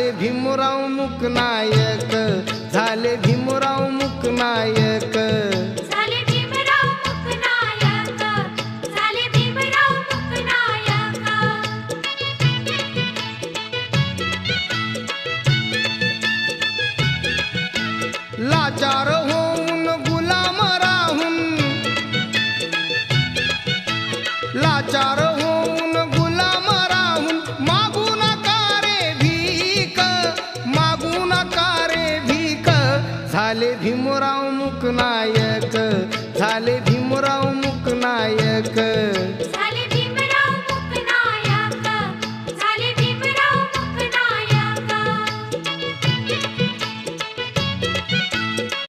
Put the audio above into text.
झाले भीमराव मुकनायक, झाले भीमराव मुकनायक, झाले भीमराव मुकनायक, झाले भीमराव मुकनायक. लाचार होऊन गुलाम राहून, लाचार होऊन गुलाम राहून, मागू नका रे भीक, मागू नका रे भीक, झाले भीमराव मुकनायक, झाले भीमराव मुकनायक.